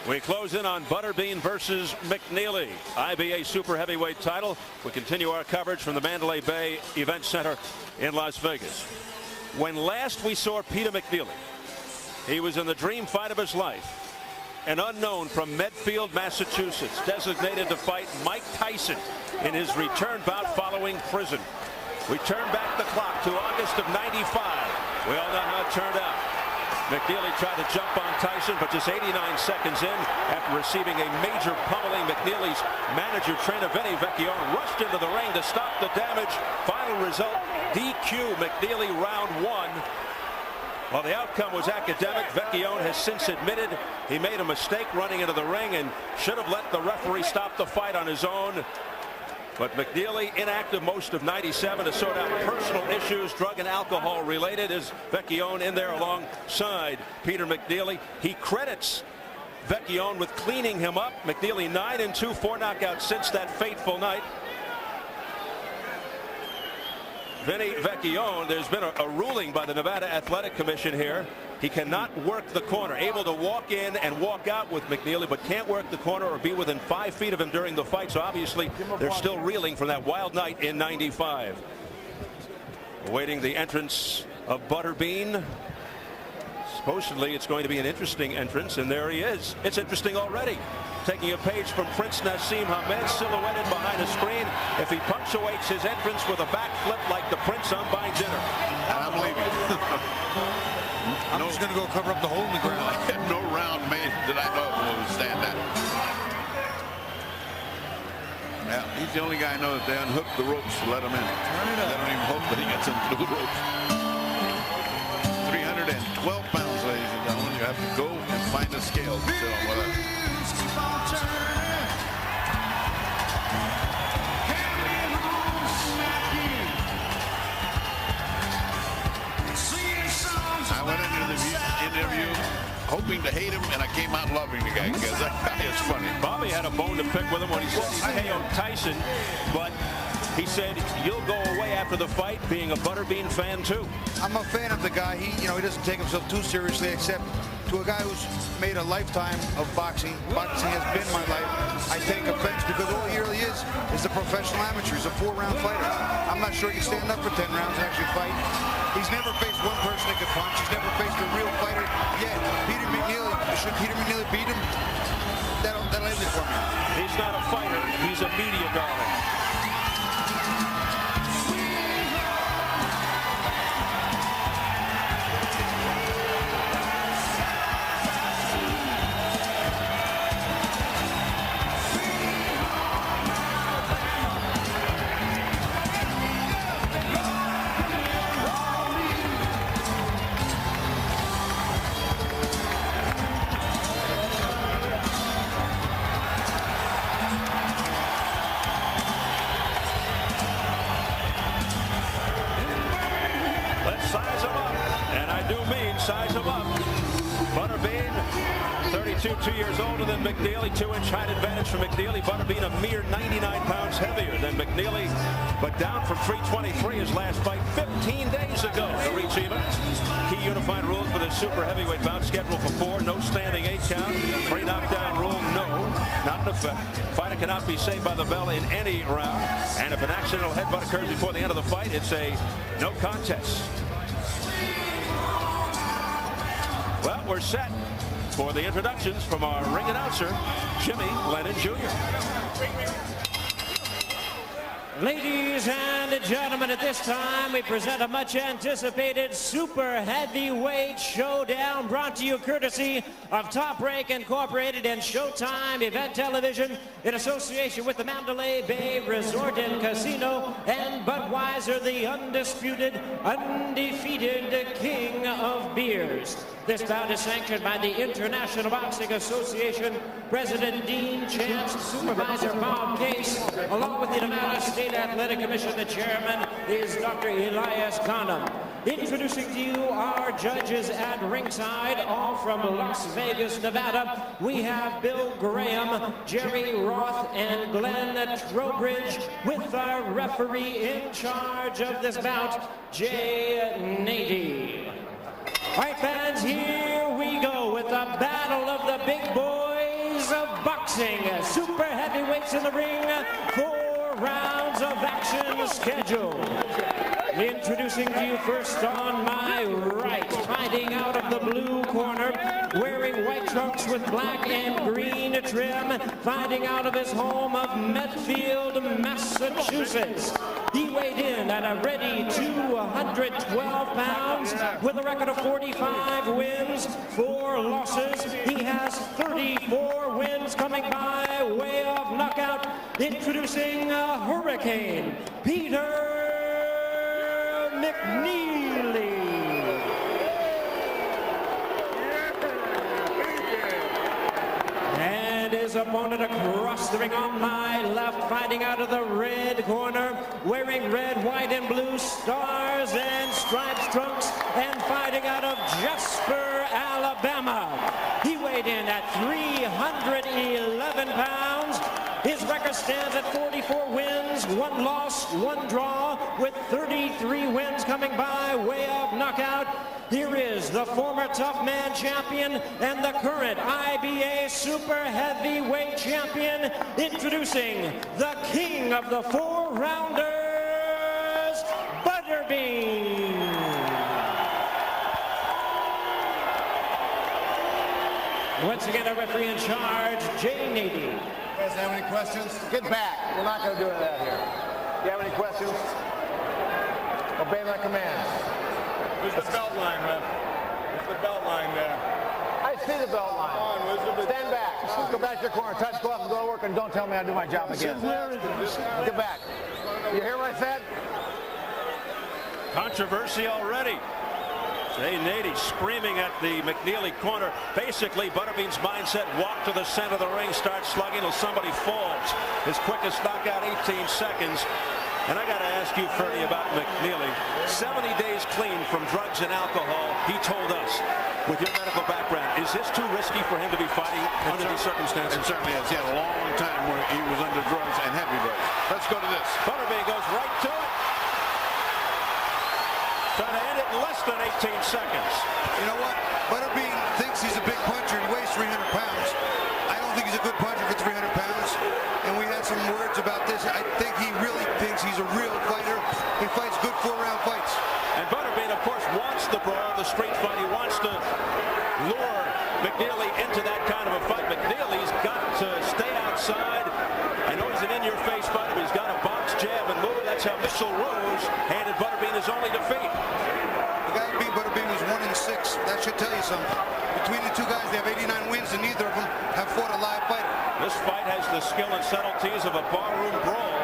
We close in on Butterbean versus McNeeley, IBA Super Heavyweight title. We continue our coverage from the Mandalay Bay Event Center in Las Vegas. When last we saw Peter McNeeley, he was in the dream fight of his life. An unknown from Medfield, Massachusetts, designated to fight Mike Tyson in his return bout following prison. We turn back the clock to August of '95. We all know how it turned out. McNeeley tried to jump on Tyson, but just 89 seconds in, after receiving a major pummeling, McNeeley's manager, trainer Vinny Vecchione, rushed into the ring to stop the damage. Final result, DQ McNeeley round 1. While the outcome was academic, Vecchione has since admitted he made a mistake running into the ring and should have let the referee stop the fight on his own. But McNeeley, inactive most of '97 to sort out personal issues, drug and alcohol related. Is Vecchione in there alongside Peter McNeeley? He credits Vecchione with cleaning him up. McNeeley 9-2, 4 knockouts since that fateful night. Vinny Vecchione, there's been a ruling by the Nevada Athletic Commission here. He cannot work the corner, able to walk in and walk out with McNeeley, but can't work the corner or be within 5 feet of him during the fight. So obviously they're still reeling from that wild night in '95. Awaiting the entrance of Butterbean. Supposedly it's going to be an interesting entrance, and there he is. It's interesting already. Taking a page from Prince Nassim Hamed, silhouetted behind a screen. If he punctuates his entrance with a backflip like the Prince, I'm buying dinner. I'm leaving. I'm just going to go cover up the hole in the ground. No round made that I know will withstand that. Yeah, he's the only guy I know that they unhook the ropes to let him in. They don't even hope that he gets him through the ropes. 312 pounds, ladies and gentlemen. You have to go and find a scale to sit on with it. I went into the interview hoping to hate him, and I came out loving the guy because that guy is funny. Bobby had a bone to pick with him when he said he KO'd Tyson, but he said you'll go away after the fight being a Butterbean fan too. I'm a fan of the guy. He doesn't take himself too seriously, except to a guy who's made a lifetime of boxing. Boxing has been my life. I take offense because all he really is a professional amateur. He's a 4-round fighter. I'm not sure he can stand up for 10 rounds and actually fight. He's never faced one person that could punch. He's never faced a real fighter yet. Peter McNeeley, should Peter McNeeley beat him? That'll end it for me. He's not a fighter. He's a media darling. Size him up. Butterbean, 32, 2 years older than McNeeley, 2-inch height advantage for McNeeley. Butterbean a mere 99 pounds heavier than McNeeley, but down from 323 his last fight 15 days ago to reach even. Key unified rules for the super heavyweight bout, scheduled for 4, no standing 8 count. 3 knockdown rule, no, not in effect. Fighter cannot be saved by the bell in any round, and if an accidental headbutt occurs before the end of the fight, it's a no contest. Well, we're set for the introductions from our ring announcer, Jimmy Lennon Jr. Ladies and gentlemen, at this time, we present a much-anticipated super heavyweight showdown brought to you courtesy of Top Rank Incorporated and Showtime Event Television in association with the Mandalay Bay Resort and Casino and Budweiser, the undisputed, undefeated king of beers. This bout is sanctioned by the International Boxing Association, President Dean Chance, Supervisor Bob Case, along with the Nevada State Athletic Commission. The chairman is Dr. Elias Condom. Introducing to you our judges at ringside, all from Las Vegas, Nevada. We have Bill Graham, Jerry Roth, and Glenn Trowbridge, with our referee in charge of this bout, Jay Nady. All right, fans, here we go with the battle of the big boys. boxing. Super heavyweights in the ring. 4 rounds of action scheduled. Introducing to you first on my right, fighting out of the blue corner, wearing white trunks with black and green trim, fighting out of his home of Medfield, Massachusetts. He weighed in at a ready 212 pounds with a record of 45 wins, 4 losses. He has 34 wins coming by way of knockout. Introducing a Hurricane, Peter McNeeley. And his opponent across the ring on my left, fighting out of the red corner, wearing red, white, and blue stars and stripes trunks, and fighting out of Jasper, Alabama. He weighed in at 311 pounds. His record stands at 44 wins, 1 loss, 1 draw, with 33 wins coming by way of knockout. Here is the former Tough Man champion and the current IBA Super Heavyweight champion, introducing the king of the 4-rounders, Butterbean. Once again, our referee in charge, Jay Nady. You guys have any questions? Get back. We're not going to do that here. Do you have any questions? Obey my commands. Where's the belt line, man? Where's the belt line there? I see the belt line. Stand back. Go back to your corner. Touch glove and go to work, and don't tell me I do my job again. Get back. You hear what I said? Controversy already. Jay Nady screaming at the McNeeley corner. Basically, Butterbean's mindset: walk to the center of the ring, start slugging till somebody falls. His quickest knockout, 18 seconds. And I got to ask you, Fernie, about McNeeley. 70 days clean from drugs and alcohol. He told us, with your medical background, is this too risky for him to be fighting under these circumstances? It certainly is. He had a long time where he was under drugs and heavy drugs. Let's go to this. Butterbean goes right to it. Trying to end it in less than 18 seconds. You know what? Butterbean thinks he's a big puncher. He weighs 300 pounds. I don't think he's a good puncher for 300 pounds. And we had some words about this. I think he really thinks he's a real fighter. He fights good 4-round fights. And Butterbean, of course, wants the brawl, the street fight. He wants to lure McNeeley into that kind of a fight. McNeeley's got to stay outside. I know he's an in-your-face fighter, but he's got a box, jab, and move. That's how Mitchell Rose handed Butterbean his only defeat. The guy who beat Butterbean was 1-6. That should tell you something. Between the two guys, they have 89 wins, and neither of them have fought a live fighter. This fight has the skill and subtleties of a barroom brawl.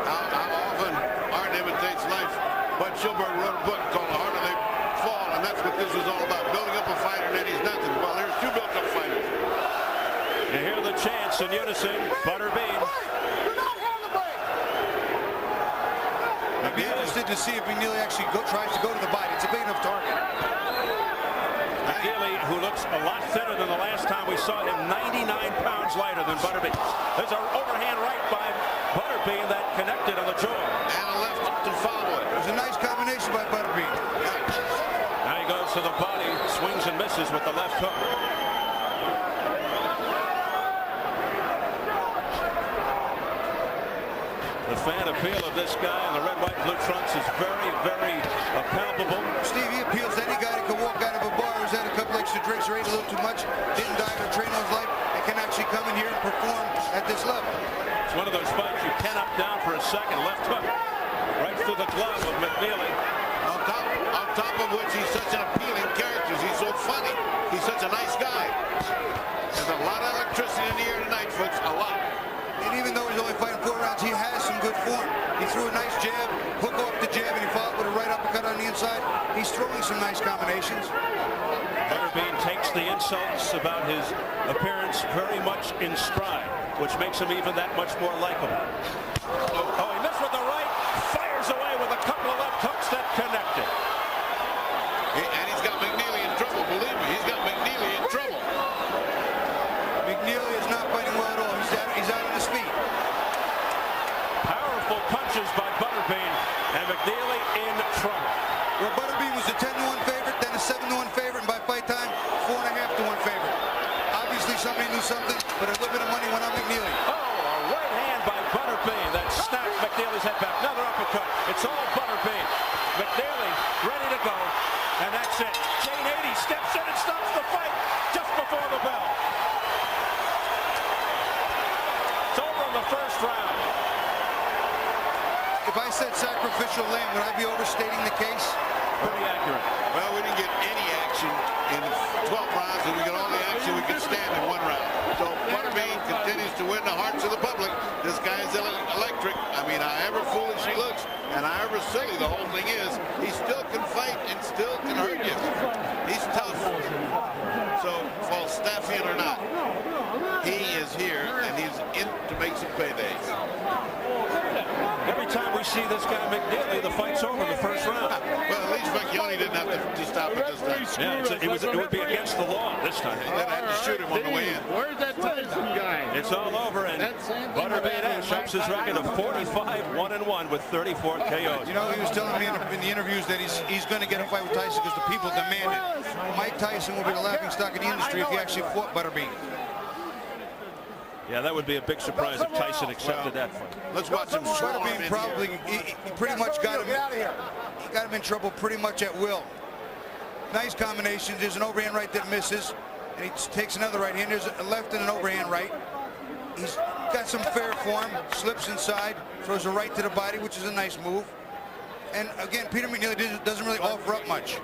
How often art imitates life? Bud Schulberg wrote a book called The Harder They Fall, and that's what this was all about, building up a fighter, and then he's nothing. Well, there's 2 built-up fighters. You hear the chants in unison. Butterbean. I'd be interested to see if McNeeley actually tries to go to the body. It's a big enough target. McNeeley, who looks a lot thinner than the last time we saw him, 99 pounds lighter than Butterbean. There's an overhand right by Butterbean that connected on the jaw. And a left to follow it. It was a nice combination by Butterbean. Now he goes to the body, swings and misses with the left hook. The fan appeal of this guy in the red, white, blue trunks is very, very palpable. Steve, he appeals to any guy that can walk out of a bar who's had a couple extra drinks or ate a little too much, didn't diet or train all his life, and can actually come in here and perform at this level. It's one of those fights you can knock down for a second. Left hook right through the glove of McNeeley. On top of which he's such an appealing character. He's so funny. He's such a nice guy. There's a lot of electricity in the air tonight, folks. A lot. And even though he's only fighting 4 rounds, he has some good form. He threw a nice jab, hook off the jab, and he followed with a right uppercut on the inside. He's throwing some nice combinations. Butterbean takes the insults about his appearance very much in stride, which makes him even that much more likable. Oh, he missed with the right, fires away with a couple of left hooks that connected. And he's got McNeeley in trouble. Believe me, he's got McNeeley in trouble. McNeeley is not fighting well at all. He's out on his feet. Powerful punches by Butterbean, and McNeeley in trouble. Well, Butterbean was a 10-1 favorite, then a 7-1 favorite, and by fight time, 4.5-1 favorite. Obviously, obviously somebody knew something, but a little bit of money went on McNeeley. Oh, a right hand by Butterbean that snapped McNeeley's head back. Another uppercut. It's all Butterbean. McNeeley ready to go, and that's it. Jay Nady steps in and stops the fight just before the bell. It's over in the first round. If I said sacrificial lamb, would I be overstating the case? Pretty accurate. Well, we didn't get any action in 12 rounds, and we got all the action we could stand in one round. So Butterbean continues to win the hearts of the public. This guy's electric. I mean, however foolish he looks, and however silly the whole thing is, he still can fight and still can hurt you. He's tough. So, Falstaffian or not, he is here, and he's in to make some paydays. Every time we see this guy McNeeley, the fight's over in the first round. Well, at least McNeeley didn't have to stop it this time. Yeah, it would be against the law this time. Then I had to shoot him on the way in. Where's that Tyson guy? It's all over, and Butterbean shows his record of 45-1-1 with 34 KOs. You know, he was telling me in the interviews that he's going to get a fight with Tyson because the people demand it. Mike Tyson will be the laughingstock of the industry if he actually fought Butterbean. Yeah, that would be a big surprise if Tyson accepted that fight. Let's watch him swarm Butterbean in probably, here. he pretty much got him. He got him in trouble pretty much at will. Nice combinations. There's an overhand right that misses, and he takes another right hand. There's a left and an overhand right. He's got some fair form, slips inside, throws a right to the body, which is a nice move. And again, Peter McNeeley doesn't really offer up much.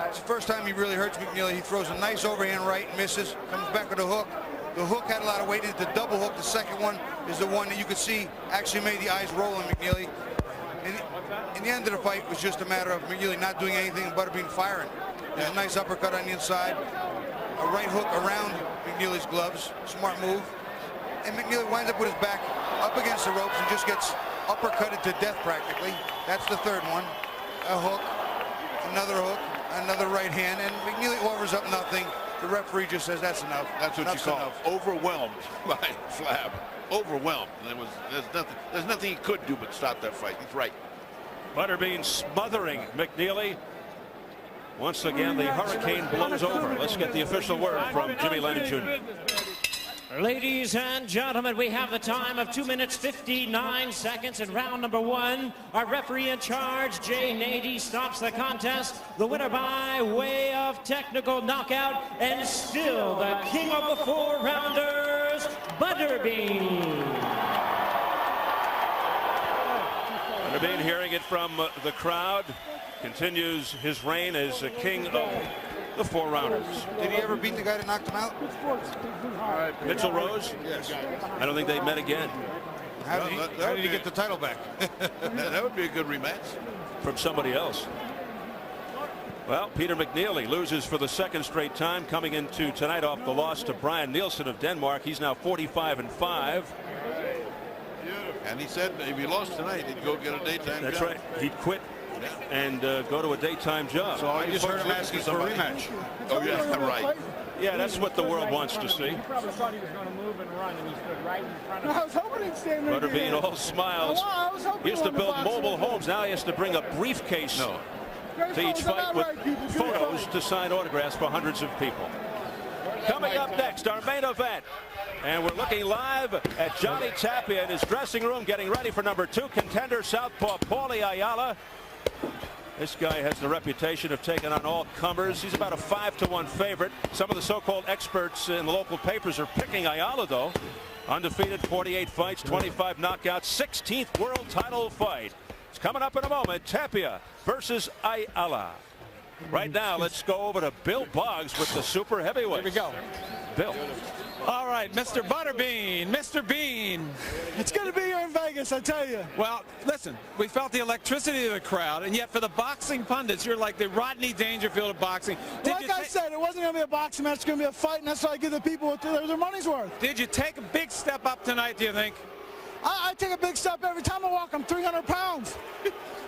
It's the first time he really hurts McNeeley. He throws a nice overhand right, misses, comes back with a hook. The hook had a lot of weight. It's the double hook. The second one is the one that you could see actually made the eyes roll on McNeeley. And in the end of the fight, it was just a matter of McNeeley not doing anything and Butterbean firing. There's a nice uppercut on the inside, a right hook around McNeeley's gloves. Smart move. And McNeeley winds up with his back up against the ropes and just gets uppercutted to death practically. That's the third one. A hook, another hook, another right hand, and McNeeley offers up nothing. The referee just says that's enough. That's what Enough's you call enough. overwhelmed by Flab. Overwhelmed. There's nothing he could do but stop that fight. He's right. Butterbean smothering McNeeley. Once again, the hurricane blows over. Let's get the official word from Jimmy Lennon Jr. Ladies and gentlemen, we have the time of 2 minutes 59 seconds in round number 1. Our referee in charge, Jay Nady, stops the contest. The winner by way of technical knockout, and still the king of the 4-rounders, Butterbean. Butterbean, hearing it from the crowd, continues his reign as a king of the 4-rounders. Did he ever beat the guy that knocked him out? Mitchell Rose? Yes. I don't think they met again. How did he get the title back? That would be a good rematch. From somebody else. Well, Peter McNeeley loses for the second straight time, coming into tonight off the loss to Brian Nielsen of Denmark. He's now 45-5. And he said if he lost tonight, he'd go get a daytime job. That's right. He'd quit and go to a daytime job. So I just heard him asking for a rematch. Oh, yeah, right. Yeah, that's what the world wants to see. He probably thought he was going to move and run, and he stood right in front of him. I was hoping he'd stand there. Butterbean all smiles. He used to build mobile homes. Now he has to bring a briefcase to each fight with photos to sign autographs for hundreds of people. Coming up next, our main event. And we're looking live at Johnny Tapia in his dressing room, getting ready for number 2 contender, southpaw Paulie Ayala. This guy has the reputation of taking on all comers. He's about a 5-1 favorite. Some of the so-called experts in the local papers are picking Ayala, though. Undefeated, 48 fights, 25 knockouts, 16th world title fight. It's coming up in a moment. Tapia versus Ayala. Right now, let's go over to Bill Boggs with the super heavyweight. Here we go. Bill. All right, Mr. Butterbean, Mr. Bean. It's going to be here in Vegas, I tell you. Well, listen, we felt the electricity of the crowd, and yet for the boxing pundits, you're like the Rodney Dangerfield of boxing. Like I said, it wasn't going to be a boxing match, it's going to be a fight, and that's why I give the people what their money's worth. Did you take a big step up tonight, do you think? I take a big step every time I walk. I'm 300 pounds.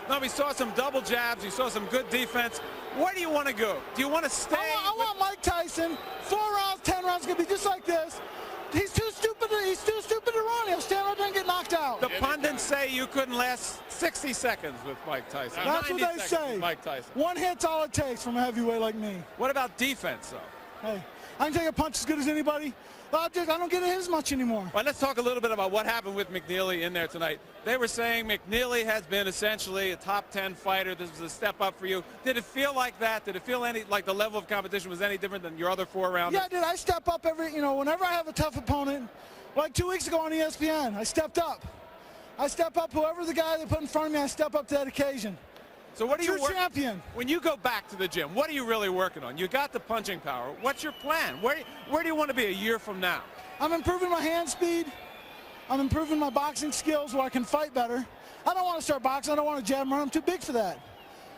No, we saw some double jabs. We saw some good defense. Where do you want to go? Do you want to stay? I want Mike Tyson. 4 rounds, 10 rounds, going to be just like this. He's too stupid to run. He'll stand up there and get knocked out. The pundits say you couldn't last 60 seconds with Mike Tyson. That's what they say. Mike Tyson. One hit's all it takes from a heavyweight like me. What about defense, though? Hey, I can take a punch as good as anybody. I don't get hit as much anymore. Well, let's talk a little bit about what happened with McNeeley in there tonight. They were saying McNeeley has been essentially a top 10 fighter. This was a step up for you. Did it feel like that? Did it feel like the level of competition was any different than your other 4 rounders? Yeah, dude, I step up whenever I have a tough opponent. Like 2 weeks ago on ESPN, I stepped up. I step up. Whoever the guy they put in front of me, I step up to that occasion. So what do you champion? When you go back to the gym, what are you really working on? You got the punching power. What's your plan? Where do you want to be a year from now? I'm improving my hand speed. I'm improving my boxing skills where I can fight better. I don't want to start boxing. I don't want to jab run. I'm too big for that.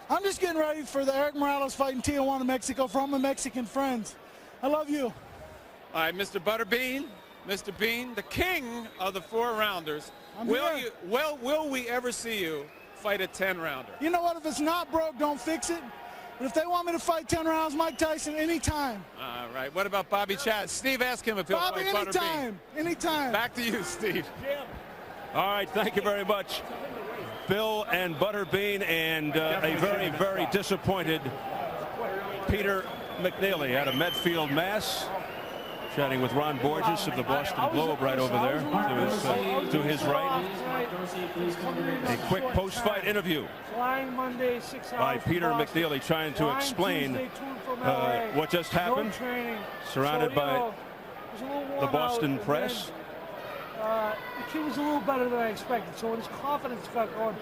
I'm just getting ready for the Eric Morales fight in Tijuana, Mexico for all my Mexican friends. I love you. All right, Mr. Butterbean, Mr. Bean, the king of the 4-rounders. Will we ever see you fight a 10-rounder? You know what? If it's not broke, don't fix it. But if they want me to fight 10 rounds, Mike Tyson, anytime. All right. What about Bobby Chad? Steve, ask him if he'll fight Butterbean. Anytime. Back to you, Steve. All right. Thank you very much, Bill and Butterbean, and a very, very disappointed Peter McNeeley out of Medfield, Mass. Chatting with Ron Borges of the Boston Globe right over there to his right. A quick post-fight interview by Peter McNeeley trying to explain what just happened, surrounded by the Boston press. The kid was a little better than I expected, so when his confidence got going,